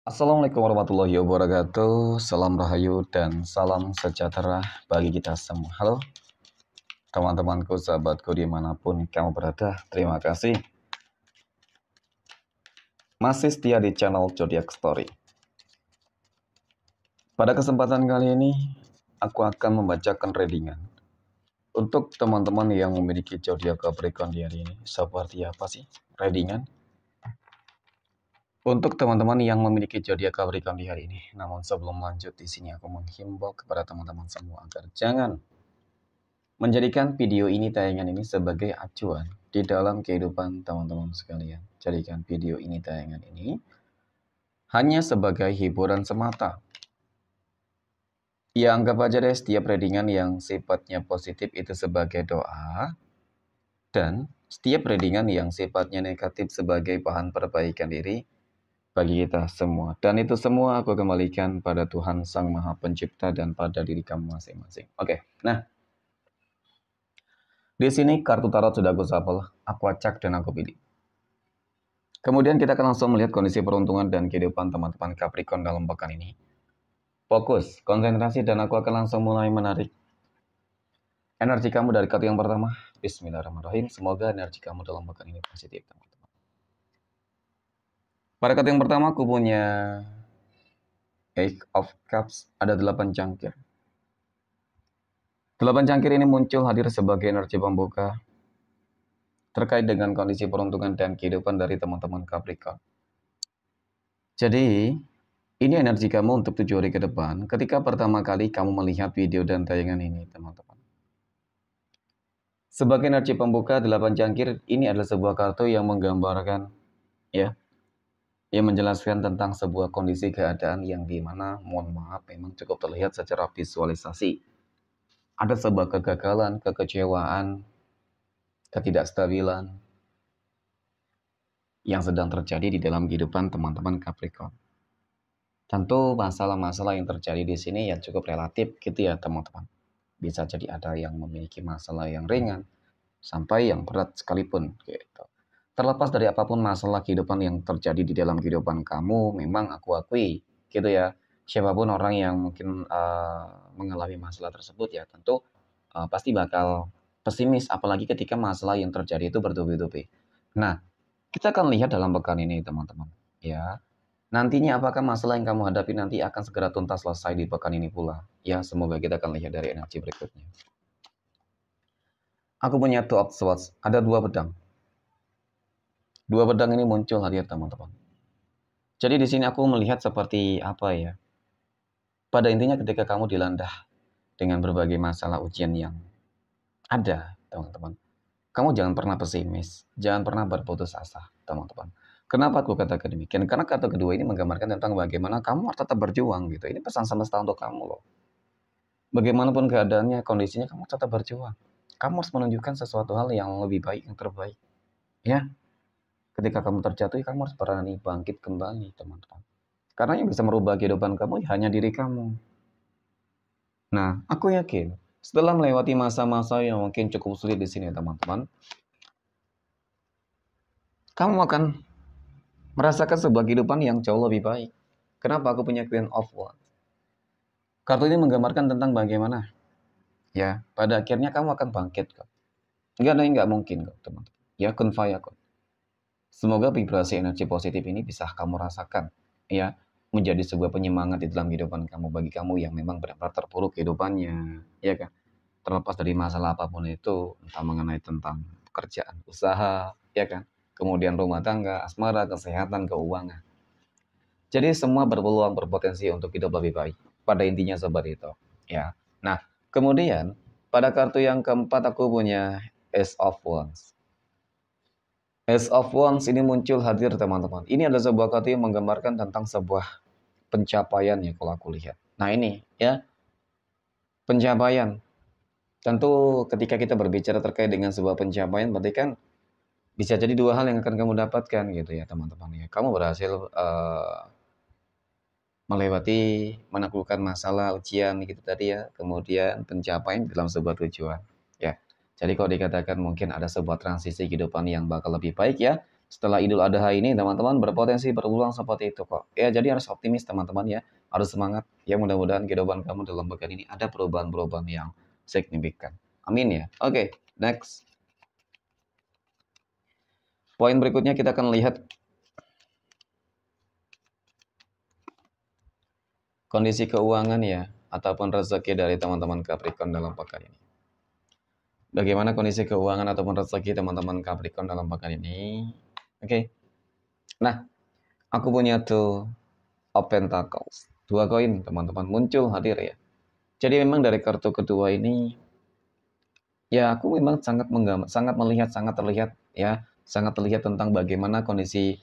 Assalamualaikum warahmatullahi wabarakatuh. Salam rahayu dan salam sejahtera bagi kita semua. Halo teman-temanku, sahabatku dimanapun kamu berada. Terima kasih masih setia di channel Zodiac Story. Pada kesempatan kali ini, aku akan membacakan readingan untuk teman-teman yang memiliki zodiak Capricorn di hari ini. Seperti apa sih readingan? Untuk teman-teman yang memiliki zodiak Capricorn di hari ini. Namun sebelum lanjut, di sini aku menghimbau kepada teman-teman semua agar jangan menjadikan video ini, tayangan ini sebagai acuan di dalam kehidupan teman-teman sekalian. Jadikan video ini, tayangan ini hanya sebagai hiburan semata. Ya, anggap aja deh setiap readingan yang sifatnya positif itu sebagai doa, dan setiap readingan yang sifatnya negatif sebagai bahan perbaikan diri bagi kita semua. Dan itu semua aku kembalikan pada Tuhan Sang Maha Pencipta dan pada diri kamu masing-masing. Oke, nah di sini kartu tarot sudah aku shuffle, aku acak dan aku pilih. Kemudian kita akan langsung melihat kondisi peruntungan dan kehidupan teman-teman Capricorn dalam pekan ini. Fokus, konsentrasi, dan aku akan langsung mulai menarik energi kamu dari kartu yang pertama. Bismillahirrahmanirrahim. Semoga energi kamu dalam pekan ini positif, teman-teman. Pada kartu yang pertama aku punya Eight of Cups, ada 8 cangkir. 8 cangkir ini muncul hadir sebagai energi pembuka terkait dengan kondisi peruntungan dan kehidupan dari teman-teman Capricorn. Jadi, ini energi kamu untuk 7 hari ke depan ketika pertama kali kamu melihat video dan tayangan ini, teman-teman. Sebagai energi pembuka 8 cangkir, ini adalah sebuah kartu yang menggambarkan, ya, yang menjelaskan tentang sebuah kondisi keadaan yang dimana, mohon maaf, memang cukup terlihat secara visualisasi. Ada sebuah kegagalan, kekecewaan, ketidakstabilan yang sedang terjadi di dalam kehidupan teman-teman Capricorn. Tentu masalah-masalah yang terjadi di sini ya cukup relatif gitu ya teman-teman. Bisa jadi ada yang memiliki masalah yang ringan sampai yang berat sekalipun gitu. Terlepas dari apapun masalah kehidupan yang terjadi di dalam kehidupan kamu, memang aku akui gitu ya. Siapapun orang yang mungkin mengalami masalah tersebut ya tentu pasti bakal pesimis, apalagi ketika masalah yang terjadi itu bertubi-tubi. Nah, kita akan lihat dalam pekan ini teman-teman ya. Nantinya apakah masalah yang kamu hadapi nanti akan segera tuntas selesai di pekan ini pula? Ya, semoga kita akan lihat dari energi berikutnya. Aku punya Two of Swords, ada 2 pedang. 2 pedang ini muncul hadir teman-teman. Jadi di sini aku melihat seperti apa ya? Pada intinya ketika kamu dilanda dengan berbagai masalah ujian yang ada, teman-teman. Kamu jangan pernah pesimis, jangan pernah berputus asa, teman-teman. Kenapa aku katakan demikian? Karena kata kedua ini menggambarkan tentang bagaimana kamu harus tetap berjuang gitu. Ini pesan semesta untuk kamu loh. Bagaimanapun keadaannya, kondisinya, kamu tetap berjuang. Kamu harus menunjukkan sesuatu hal yang lebih baik, yang terbaik. Ya, ketika kamu terjatuh, kamu harus berani bangkit kembali, teman-teman. Karena yang bisa merubah kehidupan kamu hanya diri kamu. Nah, aku yakin setelah melewati masa-masa yang mungkin cukup sulit di sini, teman-teman, kamu akan merasakan sebuah kehidupan yang jauh lebih baik. Kenapa aku punya Queen of Wands? Kartu ini menggambarkan tentang bagaimana ya pada akhirnya kamu akan bangkit kok. Nggak ada yang nggak mungkin kok, teman-teman. Ya, kun fayakun. Semoga vibrasi energi positif ini bisa kamu rasakan ya, menjadi sebuah penyemangat di dalam kehidupan kamu, bagi kamu yang memang benar-benar terpuruk kehidupannya, ya kan? Terlepas dari masalah apapun itu, entah mengenai tentang pekerjaan, usaha, ya kan? Kemudian rumah tangga, asmara, kesehatan, keuangan. Jadi semua berpeluang, berpotensi untuk hidup lebih baik. Pada intinya seperti itu, ya. Nah, kemudian pada kartu yang keempat aku punya Ace of Wands. Ace of Wands ini muncul hadir teman-teman. Ini adalah sebuah kartu yang menggambarkan tentang sebuah pencapaian ya kalau aku lihat. Nah ini ya, pencapaian. Tentu ketika kita berbicara terkait dengan sebuah pencapaian, berarti kan bisa jadi 2 hal yang akan kamu dapatkan gitu ya teman-teman ya. Kamu berhasil melewati, menaklukkan masalah, ujian gitu tadi ya, kemudian pencapaian dalam sebuah tujuan ya. Jadi kalau dikatakan mungkin ada sebuah transisi kehidupan yang bakal lebih baik ya, setelah Idul Adha ini teman-teman berpotensi berulang seperti itu kok. Ya, jadi harus optimis teman-teman ya. Harus semangat. Ya, mudah-mudahan kehidupan kamu dalam pekan ini ada perubahan-perubahan yang signifikan. Amin ya. Oke, next. Poin berikutnya kita akan lihat kondisi keuangan ya ataupun rezeki dari teman-teman Capricorn dalam pekan ini. Bagaimana kondisi keuangan ataupun rezeki teman-teman Capricorn dalam pekan ini? Oke. Nah, aku punya tuh of Pentacles. Dua koin teman-teman muncul hadir ya. Jadi memang dari kartu kedua ini ya aku memang sangat melihat, sangat terlihat ya, sangat terlihat tentang bagaimana kondisi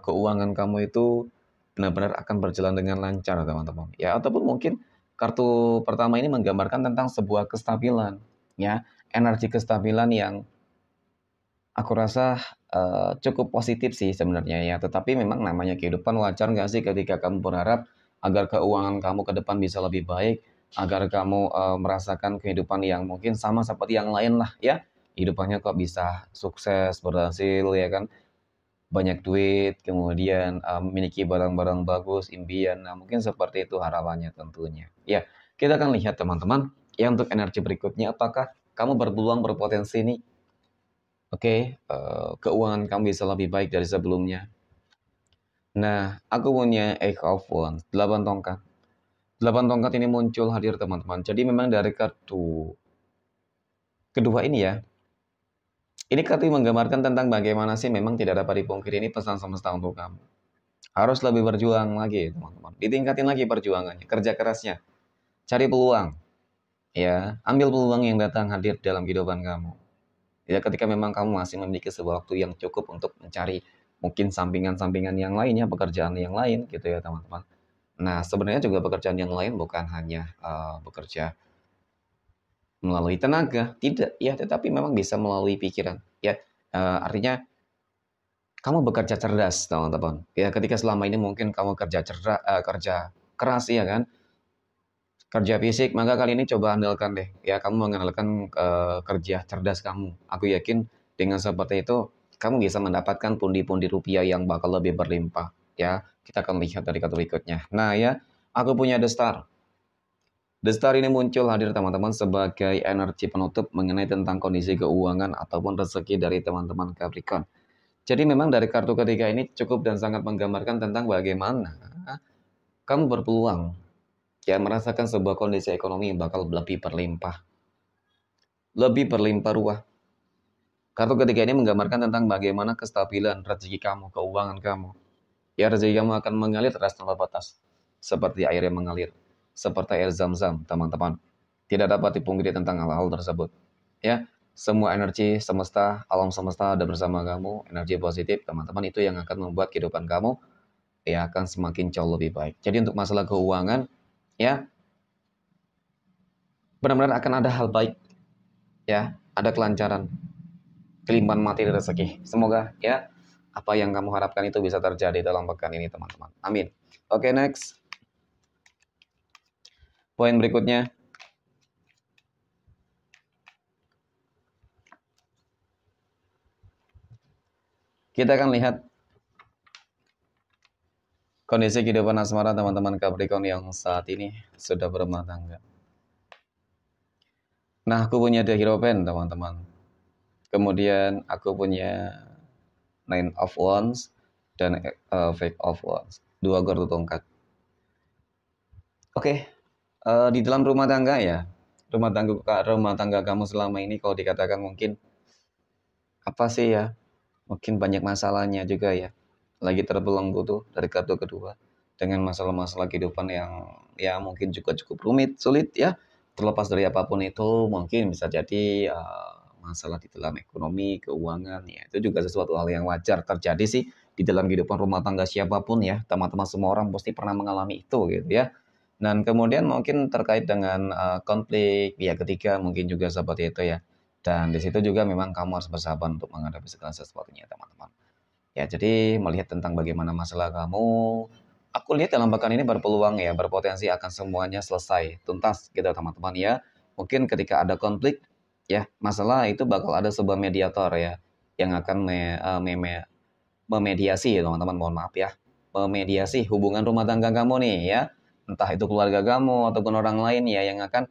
keuangan kamu itu benar-benar akan berjalan dengan lancar teman-teman. Ya ataupun mungkin kartu pertama ini menggambarkan tentang sebuah kestabilan ya, energi kestabilan yang aku rasa cukup positif sih sebenarnya ya. Tetapi memang namanya kehidupan, wajar nggak sih ketika kamu berharap agar keuangan kamu ke depan bisa lebih baik, agar kamu merasakan kehidupan yang mungkin sama seperti yang lain lah ya. Hidupannya kok bisa sukses, berhasil ya kan, banyak duit, kemudian memiliki barang-barang bagus, impian. Nah, mungkin seperti itu harapannya tentunya. Ya, kita akan lihat teman-teman. Ya, untuk energi berikutnya, apakah kamu berpeluang berpotensi nih? Oke, keuangan kamu bisa lebih baik dari sebelumnya. Nah, aku punya Eight of Wands, 8 tongkat. 8 tongkat ini muncul hadir teman-teman. Jadi memang dari kartu kedua ini ya, ini kartu menggambarkan tentang bagaimana sih memang tidak dapat dipungkiri ini pesan semesta untuk kamu. Harus lebih berjuang lagi teman-teman. Ditingkatin lagi perjuangannya, kerja kerasnya. Cari peluang. Ya, ambil peluang yang datang hadir dalam kehidupan kamu. Ya, ketika memang kamu masih memiliki sebuah waktu yang cukup untuk mencari mungkin sampingan-sampingan yang lainnya, pekerjaan yang lain gitu ya teman-teman. Nah, sebenarnya juga pekerjaan yang lain bukan hanya bekerja melalui tenaga, tidak ya, tetapi memang bisa melalui pikiran ya. Artinya kamu bekerja cerdas teman-teman. Ya, ketika selama ini mungkin kamu kerja keras ya kan, kerja fisik, maka kali ini coba andalkan deh. Ya, kamu mengandalkan kerja cerdas kamu. Aku yakin dengan seperti itu, kamu bisa mendapatkan pundi-pundi rupiah yang bakal lebih berlimpah. Ya, kita akan lihat dari kartu berikutnya. Nah ya, aku punya The Star. The Star ini muncul hadir teman-teman sebagai energi penutup mengenai tentang kondisi keuangan ataupun rezeki dari teman-teman Capricorn. Jadi memang dari kartu ketiga ini cukup dan sangat menggambarkan tentang bagaimana kamu berpeluang ya merasakan sebuah kondisi ekonomi yang bakal lebih berlimpah ruah. Kartu ketiga ini menggambarkan tentang bagaimana kestabilan rezeki kamu, keuangan kamu. Ya, rezeki kamu akan mengalir deras tanpa batas, seperti air yang mengalir, seperti air zam-zam, teman-teman. Tidak dapat dipungkiri tentang hal-hal tersebut. Ya, semua energi semesta, alam semesta ada bersama kamu, energi positif, teman-teman, itu yang akan membuat kehidupan kamu ya akan semakin jauh lebih baik. Jadi untuk masalah keuangan, ya benar-benar akan ada hal baik, ya, ada kelancaran, kelimpahan materi rezeki. Semoga ya apa yang kamu harapkan itu bisa terjadi dalam pekan ini teman-teman. Amin. Oke, next. Poin berikutnya. Kita akan lihat kondisi kehidupan asmara teman-teman Capricorn yang saat ini sudah berumah tangga. Nah, aku punya The Hierophant teman-teman. Kemudian aku punya Nine of Wands dan Five of Wands. Dua kartu tongkat. Oke, di dalam rumah tangga ya, rumah tangga kamu selama ini kalau dikatakan mungkin apa sih ya? Mungkin banyak masalahnya juga ya. Lagi terbelenggu tuh dari kartu kedua dengan masalah-masalah kehidupan yang ya mungkin juga cukup rumit, sulit ya. Terlepas dari apapun itu, mungkin bisa jadi masalah di dalam ekonomi, keuangan ya. Itu juga sesuatu hal yang wajar terjadi sih di dalam kehidupan rumah tangga siapapun ya. Teman-teman semua orang pasti pernah mengalami itu gitu ya. Dan kemudian mungkin terkait dengan konflik pihak ketiga mungkin juga seperti itu ya. Dan di situ juga memang kamu harus bersabar untuk menghadapi segala sesuatunya teman-teman. Ya, jadi melihat tentang bagaimana masalah kamu, aku lihat dalam pekan ini berpeluang ya, berpotensi akan semuanya selesai, tuntas gitu teman-teman ya. Mungkin ketika ada konflik, ya masalah itu bakal ada sebuah mediator ya, yang akan memediasi, teman-teman, mohon maaf ya, memediasi hubungan rumah tangga kamu nih ya, entah itu keluarga kamu ataupun orang lain ya, yang akan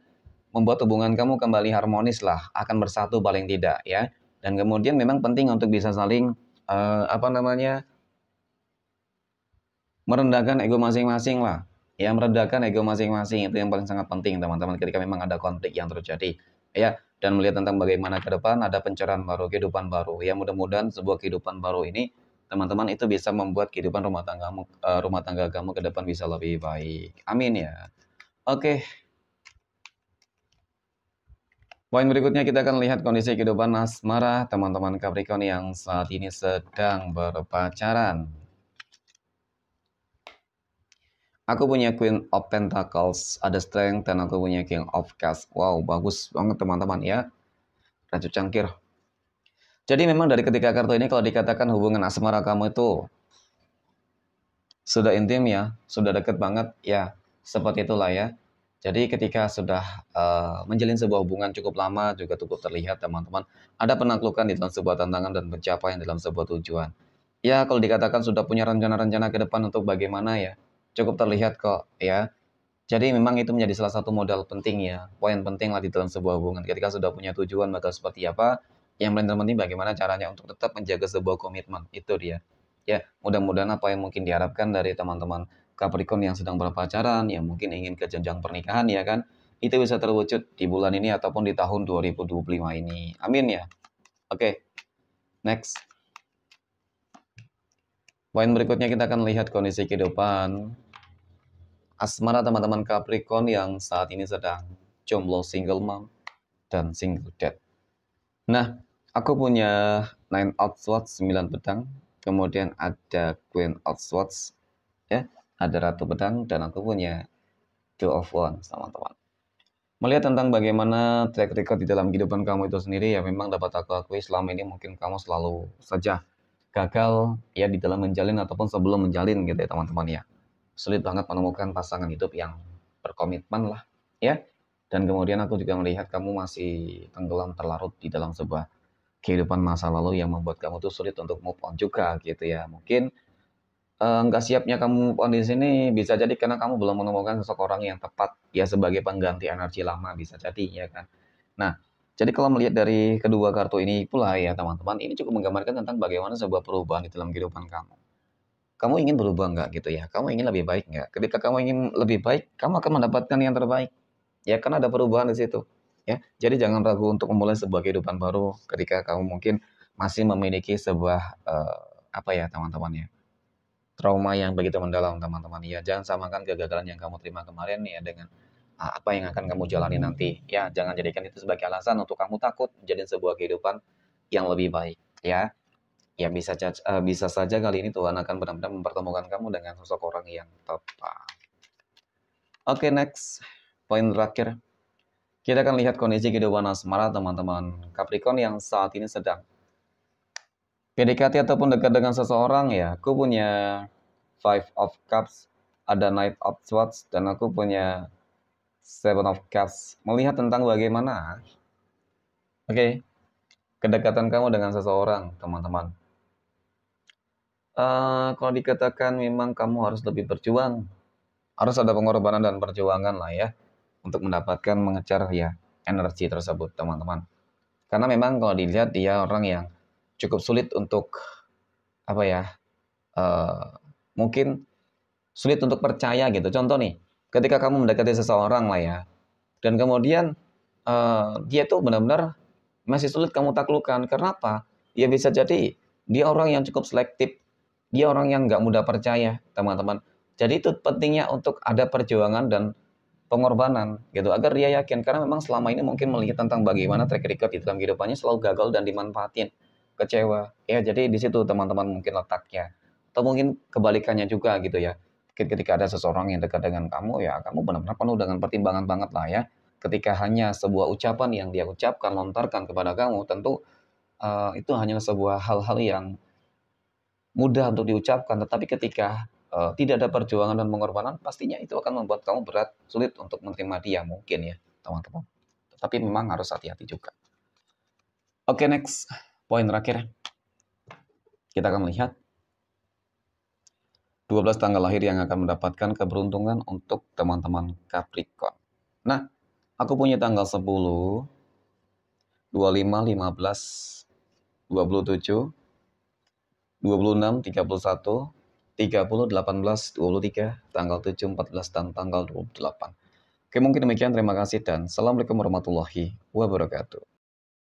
membuat hubungan kamu kembali harmonis lah, akan bersatu paling tidak ya. Dan kemudian memang penting untuk bisa saling merendahkan ego masing-masing lah. Ya, meredakan ego masing-masing itu yang paling sangat penting, teman-teman, ketika memang ada konflik yang terjadi. Ya, dan melihat tentang bagaimana ke depan ada pencerahan baru, kehidupan baru. Ya, mudah-mudahan sebuah kehidupan baru ini, teman-teman, itu bisa membuat kehidupan rumah tangga kamu ke depan bisa lebih baik. Amin ya. Oke. Poin berikutnya kita akan lihat kondisi kehidupan asmara teman-teman Capricorn yang saat ini sedang berpacaran. Aku punya Queen of Pentacles, ada Strength, dan aku punya King of Cups. Wow, bagus banget teman-teman ya. Raju cangkir. Jadi memang dari ketiga kartu ini kalau dikatakan hubungan asmara kamu itu sudah intim ya, sudah dekat banget ya, seperti itulah ya. Jadi ketika sudah menjalin sebuah hubungan cukup lama juga cukup terlihat teman-teman, ada penaklukan di dalam sebuah tantangan dan pencapaian dalam sebuah tujuan. Ya kalau dikatakan sudah punya rencana-rencana ke depan untuk bagaimana ya, cukup terlihat kok ya. Jadi memang itu menjadi salah satu modal penting ya, poin penting lah di dalam sebuah hubungan. Ketika sudah punya tujuan bakal seperti apa, yang paling terpenting bagaimana caranya untuk tetap menjaga sebuah komitmen, itu dia. Ya, mudah-mudahan apa yang mungkin diharapkan dari teman-teman Capricorn yang sedang berpacaran, yang mungkin ingin ke jenjang pernikahan ya kan, itu bisa terwujud di bulan ini ataupun di tahun 2025 ini. Amin ya. Oke, next. Poin berikutnya kita akan lihat kondisi kehidupan asmara teman-teman Capricorn yang saat ini sedang jomblo, single mom, dan single dad. Nah, aku punya Nine of Swords, 9 pedang, kemudian ada Queen of Swords, ya, ada Ratu Pedang, dan aku punya Two of Wands, teman-teman. Melihat tentang bagaimana track record di dalam kehidupan kamu itu sendiri, ya memang dapat aku akui selama ini mungkin kamu selalu saja gagal ya di dalam menjalin ataupun sebelum menjalin gitu ya teman-teman ya. Sulit banget menemukan pasangan hidup yang berkomitmen lah ya. Dan kemudian aku juga melihat kamu masih tenggelam terlarut di dalam sebuah kehidupan masa lalu yang membuat kamu tuh sulit untuk move on juga gitu ya. Mungkin nggak siapnya kamu move on di sini bisa jadi karena kamu belum menemukan seseorang yang tepat ya sebagai pengganti energi lama, bisa jadi ya kan. Nah, jadi kalau melihat dari kedua kartu ini pula ya teman-teman, ini cukup menggambarkan tentang bagaimana sebuah perubahan di dalam kehidupan kamu. Kamu ingin berubah nggak gitu ya? Kamu ingin lebih baik nggak? Ketika kamu ingin lebih baik, kamu akan mendapatkan yang terbaik. Ya, kan ada perubahan di situ. Ya, jadi jangan ragu untuk memulai sebuah kehidupan baru ketika kamu mungkin masih memiliki sebuah apa ya teman-teman ya, trauma yang begitu mendalam teman-teman ya. Jangan samakan kegagalan yang kamu terima kemarin ya dengan apa yang akan kamu jalani nanti. Ya, jangan jadikan itu sebagai alasan untuk kamu takut menjadi sebuah kehidupan yang lebih baik ya. Ya bisa saja kali ini Tuhan akan benar-benar mempertemukan kamu dengan sosok orang yang tepat. Oke, next. Poin terakhir. Kita akan lihat kondisi kehidupan asmara teman-teman Capricorn yang saat ini sedang PDKT ataupun dekat dengan seseorang ya. Aku punya Five of Cups, ada Knight of Swords, dan aku punya Seven of Cups. Melihat tentang bagaimana, kedekatan kamu dengan seseorang, teman-teman. Kalau dikatakan memang kamu harus lebih berjuang, harus ada pengorbanan dan perjuangan lah ya, untuk mendapatkan mengejar ya energi tersebut, teman-teman. Karena memang kalau dilihat dia orang yang cukup sulit untuk apa ya, mungkin sulit untuk percaya gitu. Contoh nih, ketika kamu mendekati seseorang lah ya, dan kemudian dia tuh benar-benar masih sulit kamu taklukkan. Kenapa? Ya bisa jadi dia orang yang cukup selektif, dia orang yang nggak mudah percaya, teman-teman. Jadi itu pentingnya untuk ada perjuangan dan pengorbanan gitu agar dia yakin, karena memang selama ini mungkin melihat tentang bagaimana track record di dalam kehidupannya selalu gagal dan dimanfaatin, kecewa ya. Jadi di situ teman-teman mungkin letaknya, atau mungkin kebalikannya juga gitu ya. Ketika ada seseorang yang dekat dengan kamu ya kamu benar-benar penuh dengan pertimbangan banget lah ya. Ketika hanya sebuah ucapan yang dia ucapkan lontarkan kepada kamu, tentu itu hanya sebuah hal-hal yang mudah untuk diucapkan, tetapi ketika tidak ada perjuangan dan pengorbanan, pastinya itu akan membuat kamu berat, sulit untuk menerima dia mungkin ya, teman-teman. Tapi memang harus hati-hati juga. Oke, next. Poin terakhir. Kita akan melihat 12 tanggal lahir yang akan mendapatkan keberuntungan untuk teman-teman Capricorn. Nah, aku punya tanggal 10, 25, 15, 27, 26, 31, 30, 18, 23, tanggal 7, 14, dan tanggal 28. Oke, mungkin demikian. Terima kasih dan Assalamualaikum warahmatullahi wabarakatuh.